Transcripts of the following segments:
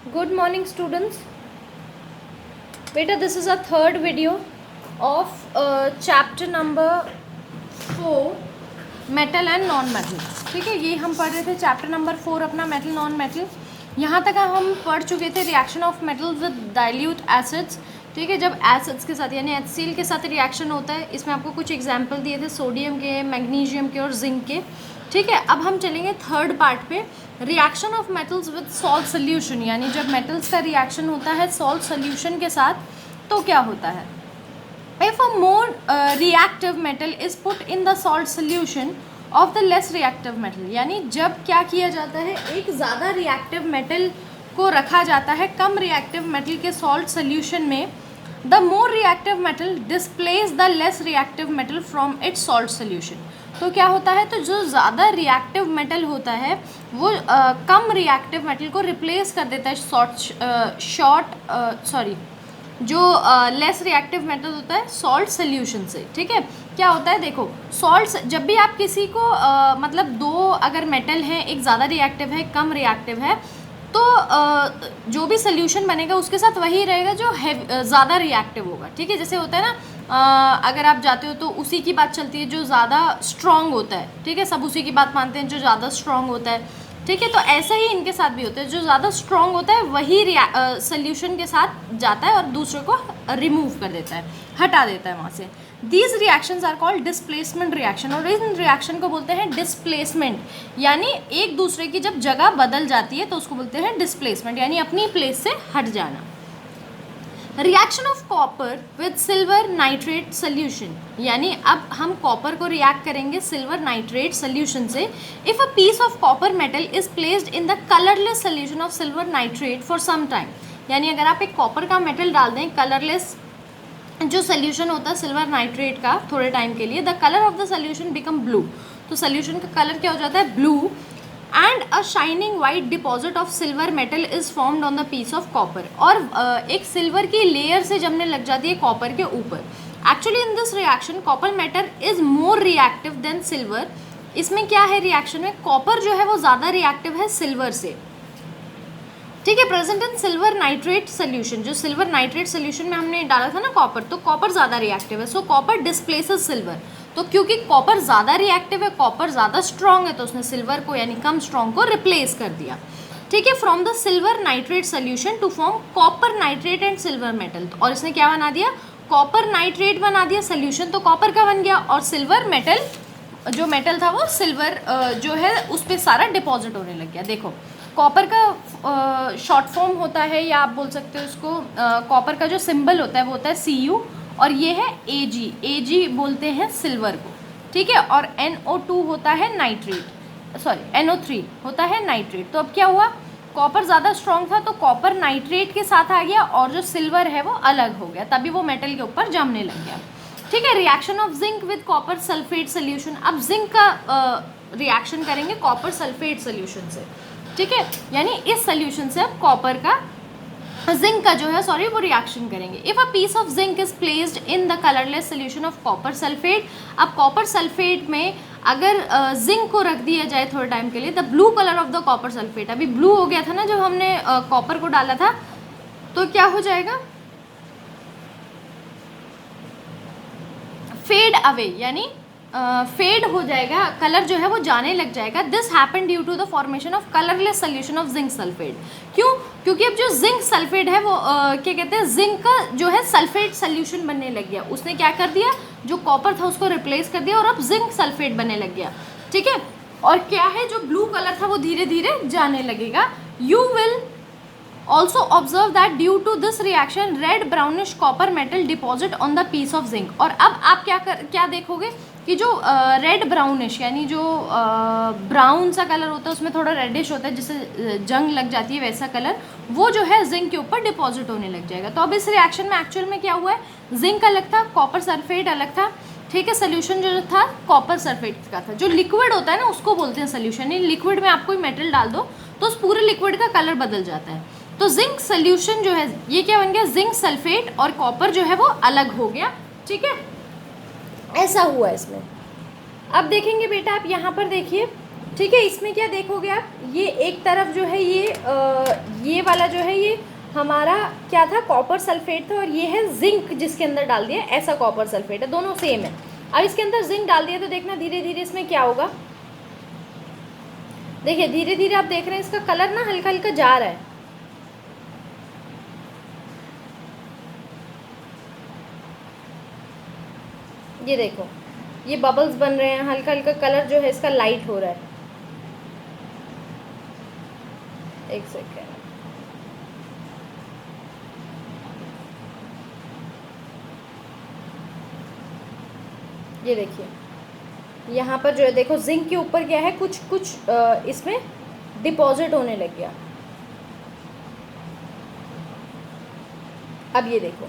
Good morning, students. Beta, this is our third video of chapter number 4, metal and non metal. ठीक है, ये हम पढ़ रहे थे चैप्टर नंबर 4 अपना मेटल नॉन मेटल. यहाँ तक हम पढ़ चुके थे reaction of metals with dilute acids. ठीक है, जब एसिड्स के साथ यानी HCl के साथ रिएक्शन होता है, इसमें आपको कुछ एग्जाम्पल दिए थे सोडियम के, मैग्नीशियम के और जिंक के. ठीक है, अब हम चलेंगे थर्ड पार्ट पे, reaction of metals with salt solution. यानी जब मेटल्स का रिएक्शन होता है सॉल्ट सोल्यूशन के साथ तो क्या होता है. If a more reactive metal is put in the salt solution of the less reactive metal, यानी जब क्या किया जाता है, एक ज़्यादा रिएक्टिव मेटल को रखा जाता है कम रिएक्टिव मेटल के सॉल्ट सोल्यूशन में, the more reactive metal displace the less reactive metal from its salt solution. तो क्या होता है, तो जो ज़्यादा रिएक्टिव मेटल होता है वो कम रिएक्टिव मेटल को रिप्लेस कर देता है जो लेस रिएक्टिव मेटल होता है सॉल्ट सोल्यूशन से. ठीक है, क्या होता है, देखो सॉल्ट जब भी आप किसी को मतलब दो अगर मेटल हैं, एक ज़्यादा रिएक्टिव है कम रिएक्टिव है, तो जो भी सोल्यूशन बनेगा उसके साथ वही रहेगा जो ज़्यादा रिएक्टिव होगा. ठीक है, जैसे होता है ना, अगर आप जाते हो तो उसी की बात चलती है जो ज़्यादा स्ट्रॉन्ग होता है. ठीक है, सब उसी की बात मानते हैं जो ज़्यादा स्ट्रॉन्ग होता है. ठीक है, तो ऐसा ही इनके साथ भी होता है, जो ज़्यादा स्ट्रॉन्ग होता है वही सोल्यूशन के साथ जाता है और दूसरे को रिमूव कर देता है, हटा देता है वहाँ से. These reactions are called displacement reaction, और इन रिएक्शन को बोलते हैं डिस्प्लेसमेंट. यानी एक दूसरे की जब जगह बदल जाती है तो उसको बोलते हैं डिस्प्लेसमेंट, यानी अपनी प्लेस से हट जाना. Reaction of copper with silver nitrate solution, यानी अब हम कॉपर को रिएक्ट करेंगे सिल्वर नाइट्रेट सोल्यूशन से. If a piece of copper metal is placed in the colourless solution of silver nitrate for some time, यानी अगर आप एक कॉपर का मेटल डाल दें कलरलेस जो सोल्यूशन होता है सिल्वर नाइट्रेट का थोड़े टाइम के लिए, the colour of the solution become blue. तो सोल्यूशन का कलर क्या हो जाता है, blue. And a shining white deposit of silver metal is formed on the piece of copper, और एक सिल्वर की लेयर से जमने लग जाती है कॉपर के ऊपर. Actually in this reaction copper metal is more reactive than silver. इसमें क्या है रिएक्शन में, कॉपर जो है वो ज़्यादा रिएक्टिव है सिल्वर से. ठीक है, present in silver nitrate solution, जो सिल्वर नाइट्रेट सोल्यूशन में हमने डाला था ना कॉपर, तो कॉपर ज़्यादा रिएक्टिव है, सो कॉपर डिस्प्लेसेस सिल्वर. तो क्योंकि कॉपर ज़्यादा रिएक्टिव है, कॉपर ज़्यादा स्ट्रॉन्ग है, तो उसने सिल्वर को यानी कम स्ट्रॉन्ग को रिप्लेस कर दिया. ठीक है, from the silver nitrate solution to form copper nitrate and silver metal, और इसने क्या बना दिया, कॉपर नाइट्रेट बना दिया. सोल्यूशन तो कॉपर का बन गया और सिल्वर मेटल जो मेटल था वो सिल्वर जो है उस पर सारा डिपॉजिट होने लग गया. देखो कॉपर का शॉर्ट फॉर्म होता है, या आप बोल सकते हो उसको, कॉपर का जो सिंबल होता है वो होता है Cu, और ये है Ag बोलते हैं सिल्वर को. ठीक है, और NO2 होता है नाइट्रेट, सॉरी NO3 होता है नाइट्रेट. तो अब क्या हुआ, कॉपर ज़्यादा स्ट्रॉन्ग था तो कॉपर नाइट्रेट के साथ आ गया और जो सिल्वर है वो अलग हो गया, तभी वो मेटल के ऊपर जमने लग गया. ठीक है, reaction of zinc with copper sulphate solution. अब जिंक का रिएक्शन करेंगे कॉपर सल्फेट सोल्यूशन से. ठीक है, यानी इस सोल्यूशन से अब कॉपर का जिंक का जो है सॉरी वो रिएक्शन करेंगे. If a piece of zinc is placed in the colourless solution of copper sulphate, अब कॉपर सल्फेट में अगर जिंक को रख दिया जाए थोड़े टाइम के लिए, the blue colour of the copper sulphate, अभी ब्लू हो गया था ना जब हमने कॉपर को डाला था, तो क्या हो जाएगा, फेड अवे, यानी फेड हो जाएगा, कलर जो है वो जाने लग जाएगा. This happen due to the formation of colourless solution of zinc sulphate. क्यों, क्योंकि अब जो जिंक सल्फेट है वो क्या कहते हैं, जिंक का जो है सल्फेट सोल्यूशन बनने लग गया. उसने क्या कर दिया, जो कॉपर था उसको रिप्लेस कर दिया और अब जिंक सल्फेट बनने लग गया. ठीक है, और क्या है, जो ब्लू कलर था वो धीरे धीरे जाने लगेगा. You will also observe that due to this reaction red brownish copper metal deposit on the piece of zinc. और अब आप क्या देखोगे कि जो रेड ब्राउनिश यानी जो ब्राउन सा कलर होता है उसमें थोड़ा रेडिश होता है, जिससे जंग लग जाती है, वैसा कलर वो जो है जिंक के ऊपर डिपॉजिट होने लग जाएगा. तो अब इस रिएक्शन में एक्चुअल में क्या हुआ है, जिंक अलग था, कॉपर सल्फेट अलग था. ठीक है, सोल्यूशन जो था कॉपर सल्फेट का था. जो लिक्विड होता है ना उसको बोलते हैं सोल्यूशन. लिक्विड में आप कोई मेटल डाल दो तो उस पूरे लिक्विड का कलर बदल जाता है. तो जिंक सोल्यूशन जो है ये क्या बन गया, जिंक सल्फेट, और कॉपर जो है वो अलग हो गया. ठीक है, ऐसा हुआ इसमें. अब देखेंगे बेटा, आप यहाँ पर देखिए ठीक है, इसमें क्या देखोगे आप, ये एक तरफ जो है ये वाला जो है ये हमारा क्या था, कॉपर सल्फेट था, और ये है जिंक जिसके अंदर डाल दिया, ऐसा कॉपर सल्फेट है, दोनों सेम है। अब इसके अंदर जिंक डाल दिया तो देखना धीरे धीरे इसमें क्या होगा, देखिए धीरे धीरे आप देख रहे हैं इसका कलर ना हल्का हल्का जा रहा है। ये देखो ये बबल्स बन रहे हैं, हल्का हल्का कलर जो है इसका लाइट हो रहा है। एक सेकेंड, ये देखिए यहाँ पर जो है देखो जिंक के ऊपर क्या है, कुछ कुछ इसमें डिपॉजिट होने लग गया। अब ये देखो,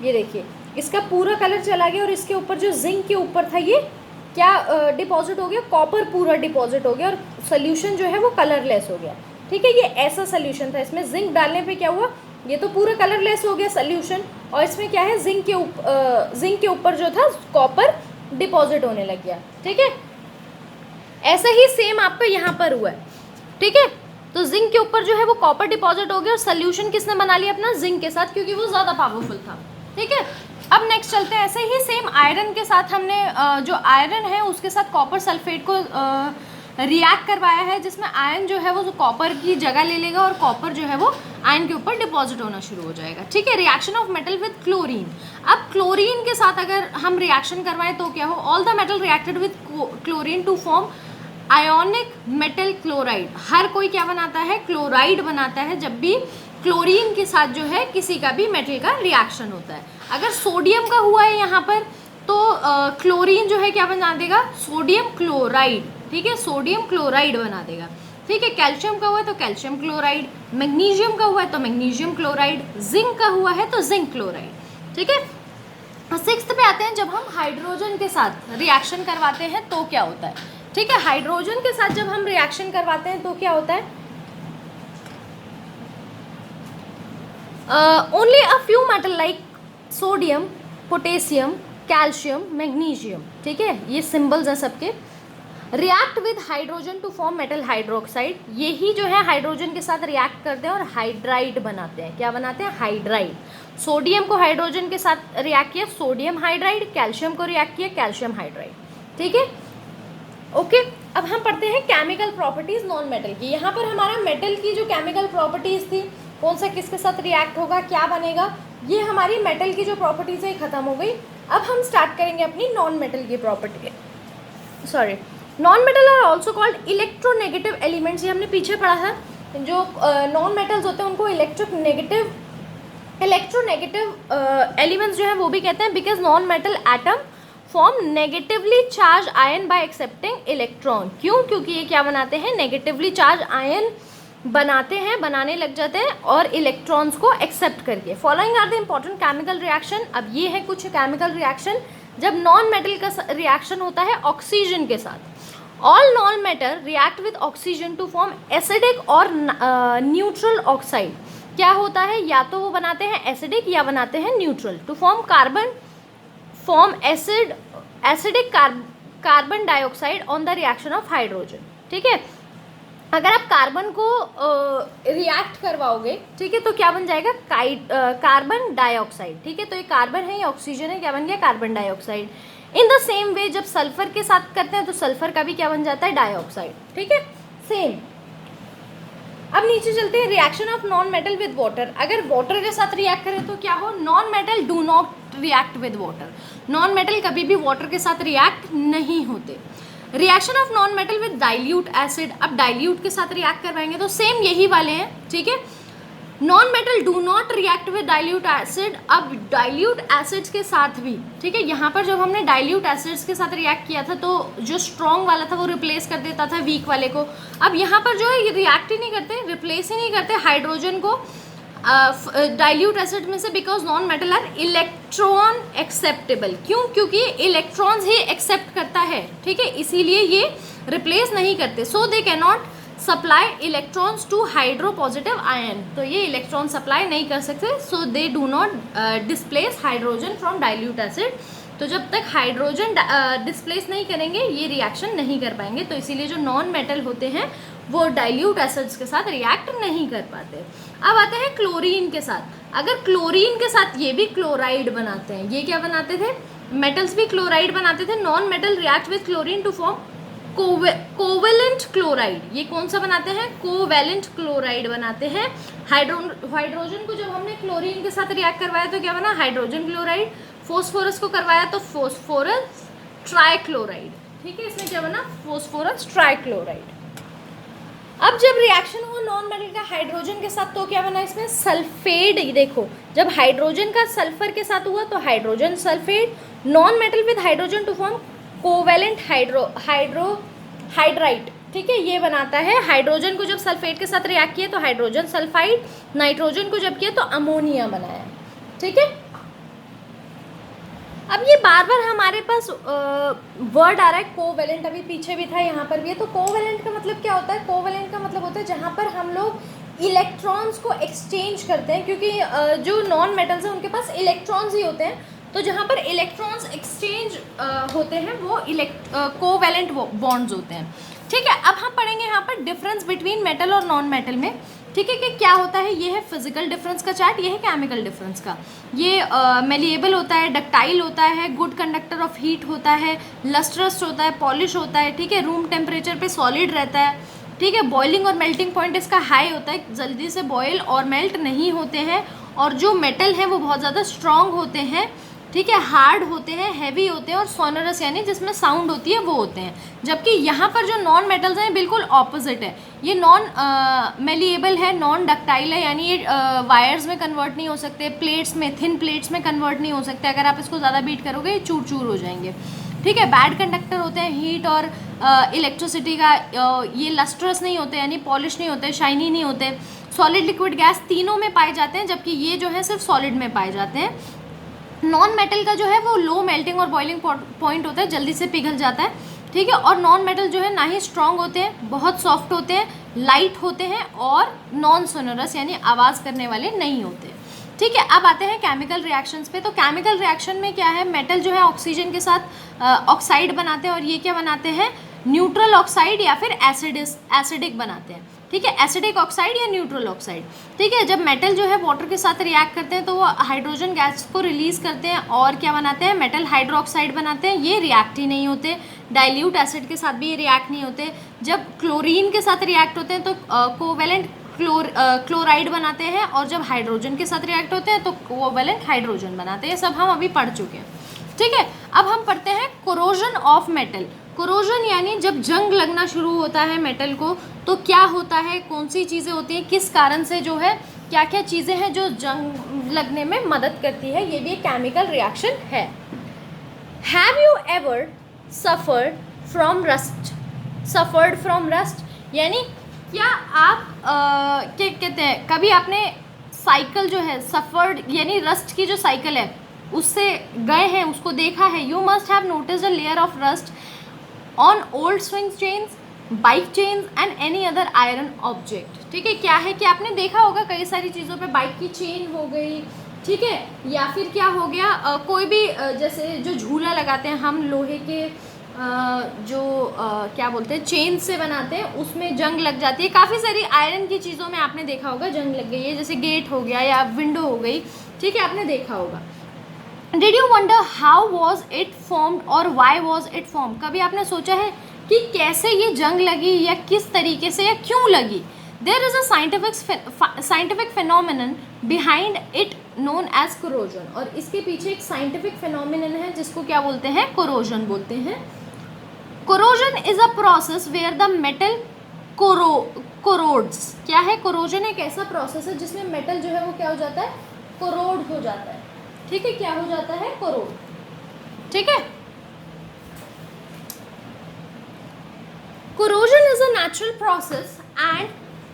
ये देखिए इसका पूरा कलर चला गया, और इसके ऊपर जो जिंक के ऊपर था ये क्या डिपॉजिट हो गया, कॉपर पूरा डिपॉजिट हो गया, और सोल्यूशन जो है वो कलरलेस हो गया। ठीक है, ये ऐसा सोल्यूशन था, इसमें जिंक डालने पे क्या हुआ, ये तो पूरा कलरलेस हो गया सोल्यूशन, और इसमें क्या है जिंक के ऊपर जो था कॉपर डिपॉजिट होने लग गया। ठीक है, ऐसा ही सेम आपका यहाँ पर हुआ है। ठीक है, तो जिंक के ऊपर जो है वो कॉपर डिपॉजिट हो गया, और सोल्यूशन किसने बना लिया अपना, जिंक के साथ, क्योंकि वो ज़्यादा पावरफुल था। ठीक है, अब नेक्स्ट चलते हैं, ऐसे ही सेम आयरन के साथ हमने जो आयरन है उसके साथ कॉपर सल्फेट को रिएक्ट करवाया है, जिसमें आयरन जो है वो कॉपर की जगह ले लेगा, और कॉपर जो है वो आयरन के ऊपर डिपॉजिट होना शुरू हो जाएगा। ठीक है, reaction of metal with chlorine. अब क्लोरीन के साथ अगर हम रिएक्शन करवाएं तो क्या हो, all the metal reacted with chlorine to form ionic metal chloride. हर कोई क्या बनाता है, क्लोराइड बनाता है जब भी क्लोरीन के साथ जो है किसी का भी मेटल का रिएक्शन होता है। अगर सोडियम का हुआ है यहाँ पर तो क्लोरीन जो है क्या बना देगा, सोडियम क्लोराइड। ठीक है, सोडियम क्लोराइड बना देगा। ठीक है, कैल्शियम का हुआ है तो कैल्शियम क्लोराइड, मैग्नीशियम का हुआ है तो मैग्नीशियम क्लोराइड, जिंक का हुआ है तो जिंक क्लोराइड। ठीक है, 6th पे आते हैं, जब हम हाइड्रोजन के साथ रिएक्शन करवाते हैं तो क्या होता है। ठीक है, हाइड्रोजन के साथ जब हम रिएक्शन करवाते हैं तो क्या होता है, only a few metal like sodium, potassium, calcium, magnesium, ठीक है, ये सिंबल्स हैं सबके, react with hydrogen to form metal hydroxide. यही जो है हाइड्रोजन के साथ रिएक्ट करते हैं और हाइड्राइड बनाते हैं। क्या बनाते हैं, हाइड्राइड। सोडियम को हाइड्रोजन के साथ रिएक्ट किया, सोडियम हाइड्राइड, कैल्शियम को रिएक्ट किया, कैल्शियम हाइड्राइड। ठीक है, ओके। अब हम पढ़ते हैं केमिकल प्रॉपर्टीज नॉन मेटल की। यहाँ पर हमारा मेटल की जो केमिकल प्रॉपर्टीज थी, कौन सा किसके साथ रिएक्ट होगा, क्या बनेगा, ये हमारी मेटल की जो प्रॉपर्टीज है खत्म हो गई। अब हम स्टार्ट करेंगे अपनी नॉन मेटल की property. Sorry, non metal are also called electronegative elements. ये हमने पीछे पढ़ा था, जो नॉन मेटल्स होते हैं उनको इलेक्ट्रोनेगेटिव एलिमेंट्स जो है वो भी कहते हैं, because non metal atom form negatively charge ion bye accepting electron. क्यों, क्योंकि ये क्या बनाते हैं, नेगेटिवली चार्ज आयन बनाते हैं, बनाने लग जाते हैं और इलेक्ट्रॉन्स को एक्सेप्ट करके। Following are the important chemical reaction. अब ये है कुछ केमिकल रिएक्शन जब नॉन मेटल का रिएक्शन होता है ऑक्सीजन के साथ। All non metal react with oxygen to form acidic और न्यूट्रल ऑक्साइड। क्या होता है, या तो वो बनाते हैं एसिडिक या बनाते हैं neutral. To form carbon form acidic carbon dioxide on the reaction of hydrogen. ठीक है, अगर आप कार्बन को रिएक्ट करवाओगे, ठीक है, तो क्या बन जाएगा, कार्बन डाइऑक्साइड। ठीक है, तो ये कार्बन है, ये ऑक्सीजन है, क्या बन गया, carbon dioxide. In the same way जब सल्फर के साथ करते हैं तो सल्फर का भी क्या बन जाता है, डाइऑक्साइड। ठीक है, सेम। अब नीचे चलते हैं, reaction of non metal with water. अगर वाटर के साथ रिएक्ट करें तो क्या हो, non metal do not react with water. Non metal कभी भी वाटर के साथ रिएक्ट नहीं होते। Reaction of non metal with dilute acid. अब डाइल्यूट के साथ रिएक्ट करवाएंगे तो सेम यही वाले हैं। ठीक है, non metal do not react with dilute acid. अब डाइल्यूट एसिड्स के साथ भी, ठीक है, यहाँ पर जब हमने डाइल्यूट एसिड्स के साथ रिएक्ट किया था तो जो स्ट्रॉन्ग वाला था वो रिप्लेस कर देता था वीक वाले को। अब यहाँ पर जो है ये रिएक्ट ही नहीं करते, रिप्लेस ही नहीं करते हाइड्रोजन को डाइल्यूट एसिड में से, because non metal are electron acceptable. क्यों, क्योंकि इलेक्ट्रॉन्स ही एक्सेप्ट करता है। ठीक है, इसीलिए ये रिप्लेस नहीं करते। So they can not supply electrons to hydro positive ion. तो ये इलेक्ट्रॉन सप्लाई नहीं कर सकते, so they do not displace hydrogen from dilute acid. तो जब तक हाइड्रोजन डिस्प्लेस नहीं करेंगे ये रिएक्शन नहीं कर पाएंगे, तो इसीलिए जो नॉन मेटल होते हैं वो डाइल्यूट एसिड्स के साथ रिएक्ट नहीं कर पाते। अब आते हैं क्लोरीन के साथ। अगर क्लोरीन के साथ ये भी क्लोराइड बनाते हैं, ये क्या बनाते थे, मेटल्स भी क्लोराइड बनाते थे। Non metal react with chlorine to form covalent chloride. ये कौन सा बनाते हैं, कोवेलेंट क्लोराइड बनाते हैं। हाइड्रोजन को जब हमने क्लोरीन के साथ रिएक्ट करवाया तो क्या बना, हाइड्रोजन क्लोराइड। फॉस्फोरस को करवाया तो फॉस्फोरस ट्राइक्लोराइड। ठीक है, इसमें क्या बना, फॉस्फोरस ट्राइक्लोराइड। अब जब रिएक्शन हुआ नॉन मेटल का हाइड्रोजन के साथ तो क्या बना, इसमें सल्फेट। देखो जब हाइड्रोजन का सल्फर के साथ हुआ तो hydrogen sulphate. Non metal with hydrogen to form covalent hydride. ठीक है, ये बनाता है। हाइड्रोजन को जब सल्फेट के साथ रिएक्ट किया तो हाइड्रोजन सल्फाइड, नाइट्रोजन को जब किया तो अमोनिया बनाया। ठीक है, अब ये बार बार हमारे पास वर्ड आ रहा है कोवेलेंट, अभी पीछे भी था, यहाँ पर भी है। तो कोवेलेंट का मतलब क्या होता है, कोवेलेंट का मतलब होता है जहाँ पर हम लोग इलेक्ट्रॉन्स को एक्सचेंज करते हैं, क्योंकि जो नॉन मेटल्स हैं उनके पास इलेक्ट्रॉन्स ही होते हैं। तो जहाँ पर इलेक्ट्रॉन्स एक्सचेंज होते हैं वो कोवेलेंट बॉन्ड्स होते हैं। ठीक है, अब हम पढ़ेंगे यहाँ पर डिफरेंस बिटवीन मेटल और नॉन मेटल में। ठीक है, कि क्या होता है, ये है फिजिकल डिफरेंस का चार्ट, ये है केमिकल डिफरेंस का। ये मेलिएबल होता है, डक्टाइल होता है, गुड कंडक्टर ऑफ हीट होता है, लस्ट्रस होता है, पॉलिश होता है। ठीक है, रूम टेम्परेचर पे सॉलिड रहता है। ठीक है, बॉइलिंग और मेल्टिंग पॉइंट इसका हाई होता है, जल्दी से बॉयल और मेल्ट नहीं होते हैं। और जो मेटल है वो बहुत ज़्यादा स्ट्रॉन्ग होते हैं। ठीक है, हार्ड होते हैं, हैवी होते हैं और सोनरस यानी जिसमें साउंड होती है वो होते हैं। जबकि यहाँ पर जो नॉन मेटल्स हैं बिल्कुल ऑपोजिट है। ये नॉन मेलिएबल है, नॉन डक्टाइल है, यानी ये वायर्स में कन्वर्ट नहीं हो सकते, प्लेट्स में, थिन प्लेट्स में कन्वर्ट नहीं हो सकते। अगर आप इसको ज़्यादा बीट करोगे ये चूर चूर हो जाएंगे। ठीक है, बैड कंडक्टर होते हैं हीट और इलेक्ट्रिसिटी का। ये लस्ट्रस नहीं होते यानी पॉलिश नहीं होते, शाइनी नहीं होते। सॉलिड, लिक्विड, गैस तीनों में पाए जाते हैं, जबकि ये जो है सिर्फ सॉलिड में पाए जाते हैं। नॉन मेटल का जो है वो लो मेल्टिंग और बॉइलिंग पॉइंट होता है, जल्दी से पिघल जाता है। ठीक है, और नॉन मेटल जो है ना ही स्ट्रॉन्ग होते हैं, बहुत सॉफ्ट होते हैं, लाइट होते हैं और नॉन सोनरस यानी आवाज़ करने वाले नहीं होते। ठीक है, अब आते हैं केमिकल रिएक्शंस पे। तो केमिकल रिएक्शन में क्या है, मेटल जो है ऑक्सीजन के साथ ऑक्साइड बनाते हैं, और ये क्या बनाते हैं, न्यूट्रल ऑक्साइड या फिर एसिडिक बनाते हैं। ठीक है, एसिडिक ऑक्साइड या न्यूट्रल ऑक्साइड। ठीक है, जब मेटल जो है वाटर के साथ रिएक्ट करते हैं तो वो हाइड्रोजन गैस को रिलीज करते हैं और क्या बनाते हैं, मेटल हाइड्रोक्साइड बनाते हैं। ये रिएक्ट ही नहीं होते। डाइल्यूट एसिड के साथ भी ये रिएक्ट नहीं होते। जब क्लोरीन के साथ रिएक्ट होते हैं तो कोवेलेंट क्लोराइड बनाते हैं, और जब हाइड्रोजन के साथ रिएक्ट होते हैं तो कोवेलेंट हाइड्रोजन बनाते हैं। ये सब हम अभी पढ़ चुके हैं। ठीक है, अब हम पढ़ते हैं कोरोजन ऑफ मेटल। कोरोजन यानी जब जंग लगना शुरू होता है मेटल को तो क्या होता है, कौन सी चीज़ें होती हैं, किस कारण से जो है, क्या क्या चीज़ें हैं जो जंग लगने में मदद करती है। ये भी एक केमिकल रिएक्शन है। Have you ever suffered from rust, यानी क्या आप क्या कहते हैं, कभी आपने साइकिल जो है सफर्ड यानी रस्ट की जो साइकिल है उससे गए हैं, उसको देखा है। You must have noticed a layer of rust on old swing chains, bike chains and any other iron object. ठीक है, क्या है कि आपने देखा होगा कई सारी चीज़ों पे, बाइक की चेन हो गई, ठीक है, या फिर क्या हो गया, कोई भी जैसे जो झूला लगाते हैं हम लोहे के क्या बोलते हैं, चेन से बनाते हैं, उसमें जंग लग जाती है। काफ़ी सारी आयरन की चीज़ों में आपने देखा होगा जंग लग गई है, जैसे गेट हो गया या विंडो हो गई। ठीक है, आपने देखा होगा। Did you wonder how was it formed और वाई वॉज इट फॉर्म, कभी आपने सोचा है कि कैसे ये जंग लगी या किस तरीके से या क्यों लगी। There is a scientific phenomenon behind it known as corrosion, और इसके पीछे एक साइंटिफिक फिनोमिनन है जिसको क्या बोलते हैं, कोरोजन बोलते हैं। Corrosion is a process where the metal corrodes. क्या है, कोरोजन एक ऐसा प्रोसेस है जिसमें मेटल जो है वो क्या हो जाता है, कोरोड हो जाता है। ठीक है, क्या हो जाता है, कोरोड। ठीक है, corrosion is a natural process and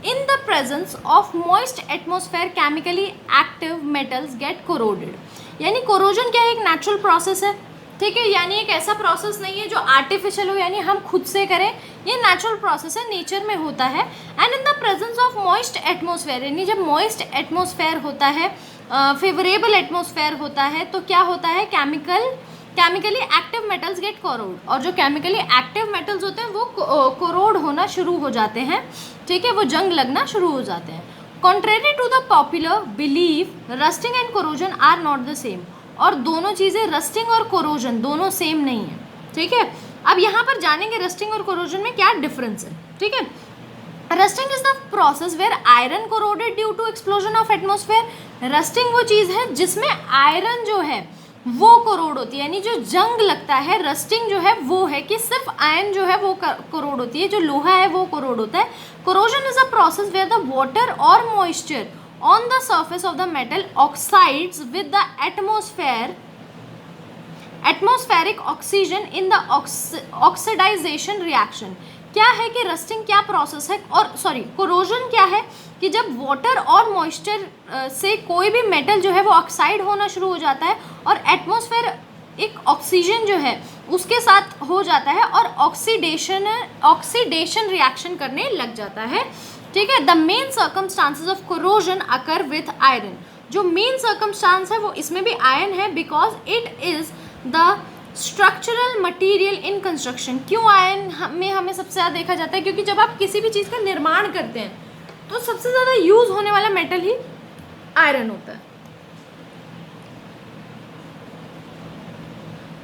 in the presence of moist atmosphere chemically active metals get corroded. यानी कोरोजन क्या है, एक नेचुरल प्रोसेस है। ठीक है, यानी एक ऐसा प्रोसेस नहीं है जो आर्टिफिशियल हो, यानी हम खुद से करें। ये नेचुरल प्रोसेस है, नेचर में होता है। And in the presence of moist atmosphere, यानी जब मॉइस्ट एटमॉस्फेयर होता है, फेवरेबल एटमॉस्फेयर होता है, तो क्या होता है, chemically active metals get corrode, और जो केमिकली एक्टिव मेटल्स होते हैं वो कोरोड होना शुरू हो जाते हैं, ठीक है, वो जंग लगना शुरू हो जाते हैं। Contrary to the popular belief, rusting and corrosion are not the same, और दोनों चीज़ें रस्टिंग और कोरोजन दोनों सेम नहीं है, ठीक है। अब यहाँ पर जानेंगे रस्टिंग और कोरोजन में क्या डिफरेंस है, ठीक है। Rusting is the process where iron corroded due to explosion of atmosphere. Rusting वो चीज़ है जिसमें आयरन जो है वो कोरोड होती है, यानी जो जंग लगता है, रस्टिंग जो है वो है कि सिर्फ आयरन जो है वो कोरोड होती है, जो लोहा है वो कोरोड होता है। Corrosion is a process where the water और moisture on the surface of the metal oxides with the atmospheric oxygen in the oxidisation reaction. क्या है कि रस्टिंग क्या प्रोसेस है, और सॉरी कोरोजन क्या है कि जब वाटर और मॉइस्चर से कोई भी मेटल जो है वो ऑक्साइड होना शुरू हो जाता है और एटमॉस्फेयर एक ऑक्सीजन जो है उसके साथ हो जाता है और ऑक्सीडेशन रिएक्शन करने लग जाता है, ठीक है। The main circumstances of corrosion occur with iron. जो मेन सर्कमस्टांस है वो इसमें भी आयरन है, because it is the structural material in construction. क्यों आयरन में हमें सबसे ज़्यादा देखा जाता है, क्योंकि जब आप किसी भी चीज़ का निर्माण करते हैं तो सबसे ज़्यादा यूज होने वाला मेटल ही आयरन होता है।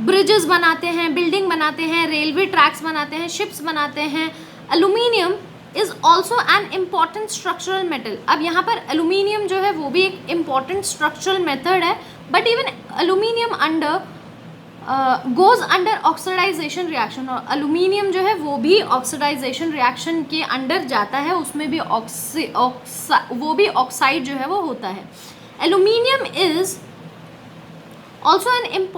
ब्रिजेस बनाते हैं, बिल्डिंग बनाते हैं, रेलवे ट्रैक्स बनाते हैं, शिप्स बनाते हैं। Aluminium is also an important structural metal. अब यहाँ पर एल्यूमिनियम जो है वो भी एक इम्पॉर्टेंट स्ट्रक्चरल मेथड है, but even aluminium under goes under oxidisation reaction, और एल्यूमिनियम जो है वो भी ऑक्सीडाइजेशन रिएक्शन के अंडर जाता है, उसमें भी वो भी ऑक्साइड जो है वो होता है। Aluminium is also an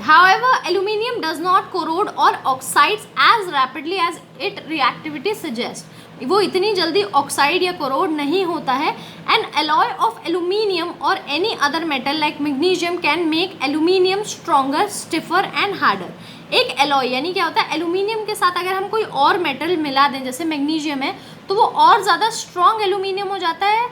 however aluminum does not corrode or oxides as rapidly as its reactivity suggests. वो इतनी जल्दी ऑक्साइड या कोरोड नहीं होता है। एन एलॉय ऑफ एल्यूमिनियम और any other metal like magnesium can make aluminium stronger, stiffer and harder. एक alloy यानी क्या होता है, एल्यूमिनियम के साथ अगर हम कोई और मेटल मिला दें, जैसे मैग्नीशियम है, तो वो और ज़्यादा स्ट्रॉन्ग एल्यूमिनियम हो जाता है,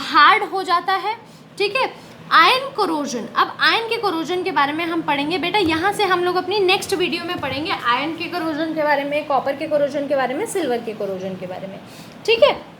हार्ड हो जाता है, ठीक है। आयरन कोरोजन, अब आयरन के कोरोजन के बारे में हम पढ़ेंगे बेटा, यहाँ से हम लोग अपनी नेक्स्ट वीडियो में पढ़ेंगे आयरन के कोरोजन के बारे में, कॉपर के कोरोजन के बारे में, सिल्वर के कोरोजन के बारे में, ठीक है।